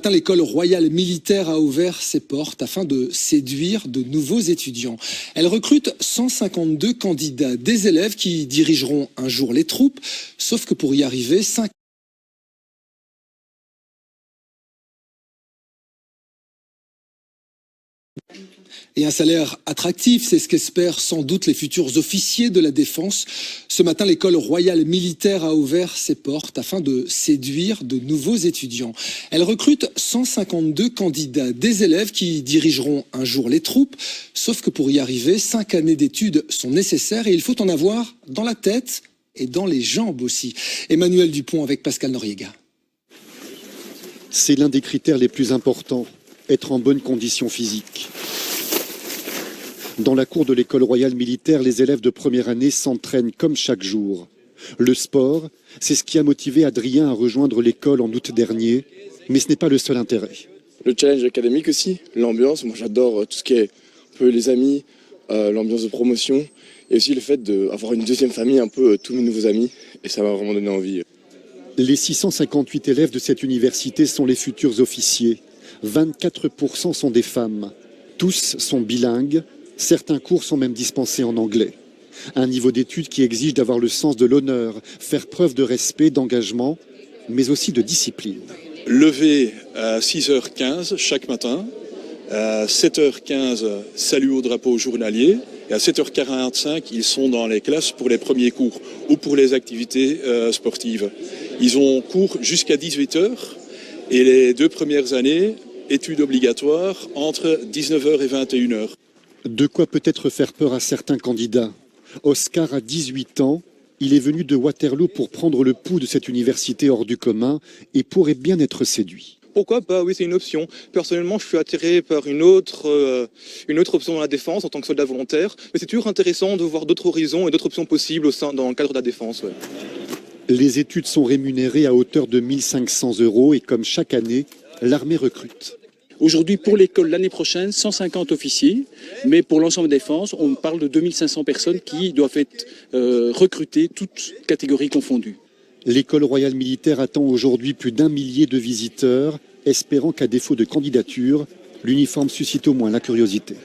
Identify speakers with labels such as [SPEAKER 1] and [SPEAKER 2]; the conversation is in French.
[SPEAKER 1] matin, l'école royale militaire a ouvert ses portes afin de séduire de nouveaux étudiants. Elle recrute 152 candidats, des élèves qui dirigeront un jour les troupes, sauf que pour y arriver, 5 et un salaire attractif, c'est ce qu'espèrent sans doute les futurs officiers de la défense. Ce matin, l'école royale militaire a ouvert ses portes afin de séduire de nouveaux étudiants. Elle recrute 152 candidats, des élèves qui dirigeront un jour les troupes, sauf que pour y arriver, 5 années d'études sont nécessaires et il faut en avoir dans la tête et dans les jambes aussi. Emmanuel Dupont avec Pascal Noriega.
[SPEAKER 2] C'est l'un des critères les plus importants, être en bonne condition physique. Dans la cour de l'école royale militaire, les élèves de première année s'entraînent comme chaque jour. Le sport, c'est ce qui a motivé Adrien à rejoindre l'école en août dernier, mais ce n'est pas le seul intérêt.
[SPEAKER 3] Le challenge académique aussi, l'ambiance, moi j'adore tout ce qui est un peu les amis, l'ambiance de promotion, et aussi le fait d'avoir une deuxième famille, un peu tous mes nouveaux amis, et ça m'a vraiment donné envie.
[SPEAKER 2] Les 658 élèves de cette université sont les futurs officiers. 24% sont des femmes. Tous sont bilingues. Certains cours sont même dispensés en anglais. Un niveau d'études qui exige d'avoir le sens de l'honneur, faire preuve de respect, d'engagement, mais aussi de discipline.
[SPEAKER 4] Lever à 6h15 chaque matin, à 7h15, salut au drapeau journalier, et à 7h45, ils sont dans les classes pour les premiers cours ou pour les activités sportives. Ils ont cours jusqu'à 18h, et les 2 premières années, études obligatoires entre 19h et 21h.
[SPEAKER 2] De quoi peut-être faire peur à certains candidats. Oscar a 18 ans, il est venu de Waterloo pour prendre le pouls de cette université hors du commun et pourrait bien être séduit.
[SPEAKER 5] Pourquoi pas? Oui, c'est une option. Personnellement, je suis attiré par une autre option dans la défense en tant que soldat volontaire. Mais c'est toujours intéressant de voir d'autres horizons et d'autres options possibles dans le cadre de la défense. Ouais.
[SPEAKER 2] Les études sont rémunérées à hauteur de 1 500 € et comme chaque année, l'armée recrute.
[SPEAKER 6] Aujourd'hui, pour l'école, l'année prochaine, 150 officiers, mais pour l'ensemble de défense, on parle de 2500 personnes qui doivent être recrutées, toutes catégories confondues.
[SPEAKER 2] L'école royale militaire attend aujourd'hui plus d'1 millier de visiteurs, espérant qu'à défaut de candidature, l'uniforme suscite au moins la curiosité.